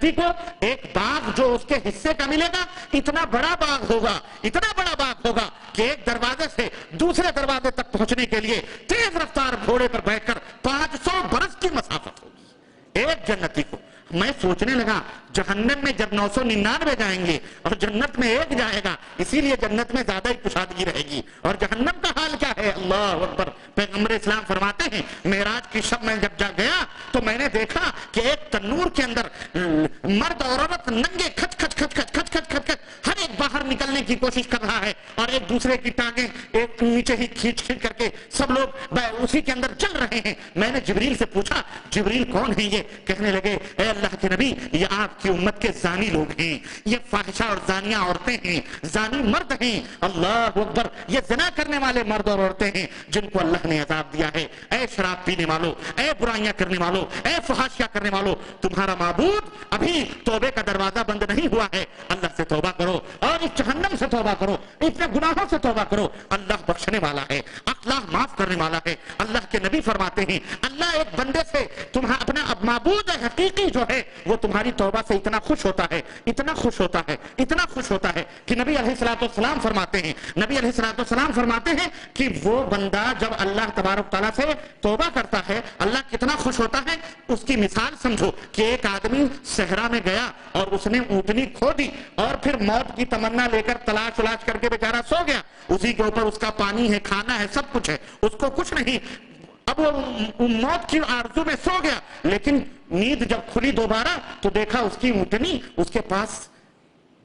جنتی کو ایک باغ جو اس کے حصے کا ملے گا، اتنا بڑا باغ ہوگا، اتنا بڑا باغ ہوگا کہ ایک دروازے سے دوسرے دروازے تک پہنچنے کے لیے تیز رفتار گھوڑے پر بیٹھ کر 500 برس کی مسافت ہوگی ایک جنتی کو۔ میں سوچنے لگا جہنم میں جب 999 جائیں گے اور جنت میں ایک جائے گا، اسی لیے جنت میں زیادہ ہی کشادگی رہے گی، اور جہنم کا حال کیا ہے؟ اللہ اکبر۔ پیغمبر اسلام فرماتے ہیں معراج کی شب میں جب جا گیا تو میں نے دیکھا کہ ایک تنور کے اندر مرد اور عورت ننگے کھچ کھچ کھچ کھچ کھچ کھچ کھچ کھچ ہر ایک باہر نکلنے کی کوشش کر رہا ہے، اور ایک دوسرے کی ٹانگیں ایک نیچے ہی کھینچ کھینچ کر کے سب لوگ اسی کے اندر چل رہے ہیں۔ میں نے جبریل سے پوچھا جبریل کون ہے یہ؟ کہنے لگے اے اللہ کے نبی یہ آپ کی امت کے زانی لوگ ہیں، یہ فاحشہ اور زانیہ عورتیں ہیں، زانی مرد ہیں، اللہ اکبر، یہ زنا کرنے والے مرد اور عورتیں ہیں جن کو اللہ نے عذاب دیا ہے۔ اے شراب پینے والوں، اے برائیاں کرنے والوں، اے فحاشیاں کرنے والوں، تمہارا معبود ابھی توبے کا دروازہ بند نہیں ہوا ہے، اللہ سے توبہ کرو اور اس جہنم سے توبہ کرو، اتنے گناہوں سے توبہ کرو، اللہ بخشنے والا ہے، اللہ معاف کرنے والا ہے۔ اللہ کے نبی فرماتے ہیں اللہ ایک بندے سے تمہارا اپنا معبود حقیقی جو ہے وہ تمہاری توبہ سے اتنا خوش ہوتا ہے، اتنا خوش ہوتا ہے، اتنا خوش ہوتا ہے کہ نبی علیہ الصلوۃ والسلام فرماتے ہیں، نبی علیہ الصلوۃ والسلام فرماتے ہیں کہ وہ بندہ جب اللہ تبارک تعالیٰ سے توبہ کرتا ہے اللہ کتنا خوش ہوتا ہے۔ اس کی مثال سمجھو کہ ایک آدمی صحرا میں گیا اور اس نے اونٹنی کھو دی اور پھر موت کی تمنا لے کر تلاش کر کے بیچارہ سو گیا، اسی کے اوپر اس کا پانی ہے، کھانا ہے، سب کچھ ہے، اس کو کچھ نہیں، اب وہ موت کی آرزو میں سو گیا، لیکن نیند جب کھلی دوبارہ تو دیکھا اس کی اونٹنی اس کے پاس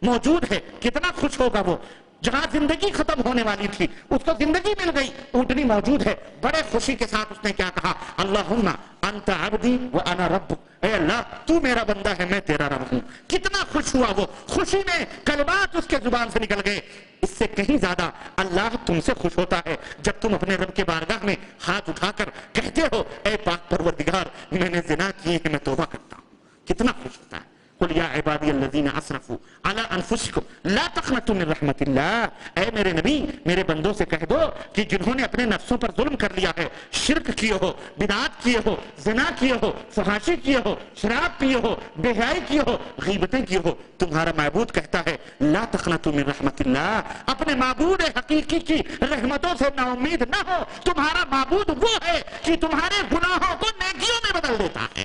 موجود ہے، کتنا خوش ہوگا وہ۔ جہاں زندگی ختم ہونے والی تھی اس کو زندگی مل گئی، اونٹنی موجود ہے، بڑے خوشی کے ساتھ اس نے کیا کہا اللہم انت عبدی وانا ربک، اے اللہ تو میرا بندہ ہے میں تیرا رب ہوں۔ کتنا خوش ہوا وہ، خوشی میں کلمات اس کے زبان سے نکل گئے۔ اس سے کہیں زیادہ اللہ تم سے خوش ہوتا ہے جب تم اپنے رب کے بارگاہ میں ہاتھ اٹھا کر کہتے ہو اے پاک پروردگار میں نے زنا کیے ہیں میں توبہ کرتا ہوں، کتنا خوش ہوتا ہے۔ قل یا عبادی الذین اسرفوا علی انفسکم لا تقنطوا من رحمت اللہ، اے میرے نبی میرے بندوں سے کہہ دو کہ جنہوں نے اپنے نفسوں پر ظلم کر لیا ہے، شرک کیے ہو، بدعات کیے ہو، زنا کیے ہو، فحاشی کیے ہو، شراب پیے ہو، بے حیائی کیے ہو، غیبتیں کیے ہو، تمہارا معبود کہتا ہے لا تقنطوا من رحمت اللہ، اپنے معبود حقیقی کی رحمتوں سے نا امید نہ ہو۔ تمہارا معبود وہ ہے کہ تمہارے گناہوں کو نیکیوں میں بدل دیتا ہے۔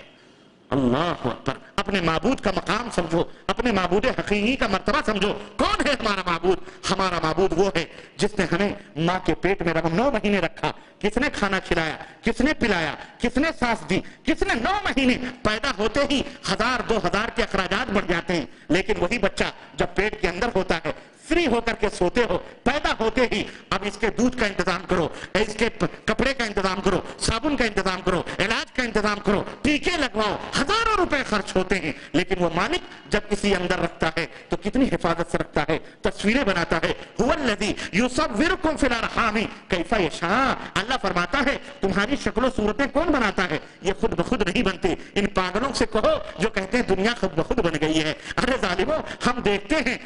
اللہ اکبر، اپنے معبود کا مقام سمجھو، اپنے معبود حقیقی کا مرتبہ سمجھو۔ کون ہے ہمارا معبود؟ ہمارا معبود وہ ہے جس نے ہمیں ماں کے پیٹ میں 9 مہینے رکھا، کس نے کھانا کھلایا، کس نے پلایا، کس نے سانس دی، کس نے 9 مہینے، پیدا ہوتے ہی 1000 2000 کے اخراجات بڑھ جاتے ہیں، لیکن وہی بچہ جب پیٹ کے اندر ہوتا ہے فری ہو کر کے سوتے ہو، پیدا ہوتے ہی اب اس کے دودھ کا انتظام کرو، اس کے کپڑے کا انتظام کرو، صابن کا انتظام کرو، علاج کا انتظام کرو، ٹیکے لگواؤ، ہزاروں روپے خرچ ہوتے ہیں، لیکن وہ مالک جب کسی اندر رکھتا ہے تو کتنی حفاظت سے رکھتا ہے، تصویریں بناتا ہے۔ هو الذی یصورکم فی الارحام کیف یشاء، اللہ فرماتا ہے تمہاری شکل و صورتیں کون بناتا ہے؟ یہ خود بخود نہیں بنتے۔ ان پاگلوں سے کہو جو کہتے ہیں دنیا خود بخود بن گئی ہے، ارے ظالموں ہم دیکھتے ہیں،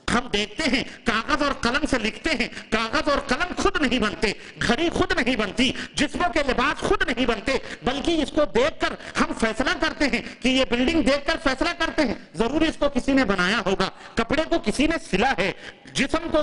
ہم دیکھتے ہیں کاغذ اور قلم سے لکھتے ہیں، کاغذ اور قلم خود نہیں بنتے، گھڑی خود نہیں بنتی، جسموں کے لباس خود نہیں بنتے، بلکہ اس کو دیکھ کر ہم فیصلہ کرتے ہیں کہ یہ بلڈنگ دیکھ کر فیصلہ کرتے ہیں ضرور اس کو کسی نے بنایا ہوگا، کپڑے کو کسی نے سلا ہے، جسم کو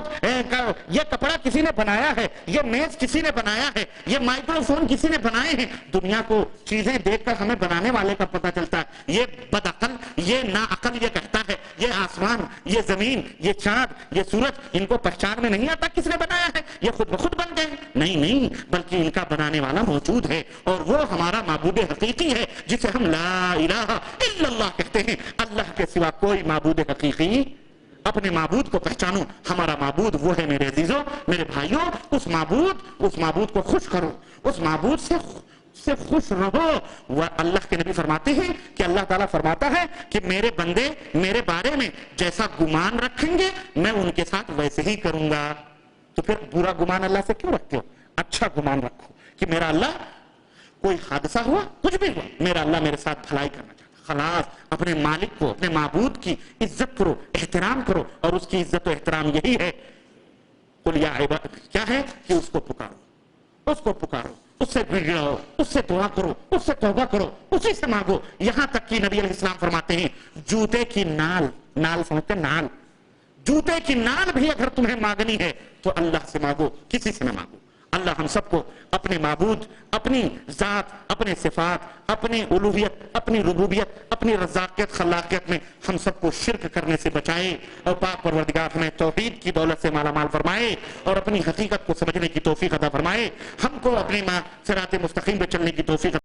یہ کپڑا کسی نے بنایا ہے، یہ میز کسی نے بنایا ہے، یہ مائکرو فون کسی نے بنائے ہیں۔ دنیا کو چیزیں دیکھ کر ہمیں بنانے والے کا پتہ چلتا ہے۔ یہ بدعقل، یہ ناعقل یہ کہتا ہے یہ آسمان، یہ زمین، یہ چاند، یہ سورج ان کو پہچان میں نہیں آتا کس نے بنایا ہے، یہ خود بخود بن گئے۔ نہیں، بلکہ ان کا بنانے والا موجود ہے، اور وہ ہمارا معبود حقیقی ہے جسے ہم لا الہ الا اللہ کہتے ہیں۔ اللہ کے سوا کوئی معبود حقیقی، اپنے معبود کو پہچانو، ہمارا معبود وہ ہے میرے عزیزوں، میرے بھائیوں، اس معبود کو خوش کرو، اس معبود سے خوش رہو۔ وہ اللہ کے نبی فرماتے ہیں کہ اللہ تعالیٰ فرماتا ہے کہ میرے بندے میرے بارے میں جیسا گمان رکھیں گے میں ان کے ساتھ ویسے ہی کروں گا۔ تو پھر برا گمان اللہ سے کیوں رکھتے ہو؟ اچھا گمان رکھو کہ میرا اللہ، کوئی حادثہ ہوا، کچھ بھی ہوا، میرا اللہ میرے ساتھ بھلائی کرنا چاہتا۔ خلاص اپنے مالک کو، اپنے معبود کی عزت کرو، احترام کرو، اور اس کی عزت و احترام یہی ہے قل یا عباد، کیا ہے کہ اس کو پکارو، اس کو پکارو، اس سے بگڑو، اس سے دعا کرو، اس سے توبہ کرو، اسی سے مانگو. یہاں تک کہ نبی علیہ السلام فرماتے ہیں جوتے کی نال سمجھتے نال، جوتے کی نال بھی اگر تمہیں مانگنی ہے تو اللہ سے مانگو، کسی سے نہ مانگو. اللہ ہم سب کو اپنے معبود، اپنی ذات، اپنے صفات، اپنی الوہیت، اپنی ربوبیت، اپنی رزاقیت خلاقیت میں ہم سب کو شرک کرنے سے بچائے اور پاک پروردگار ہمیں توحید کی دولت سے مالا مال فرمائے اور اپنی حقیقت کو سمجھنے کی توفیق عطا فرمائے. ہم کو اپنی صراط مستقیم پہ چلنے کی توفیق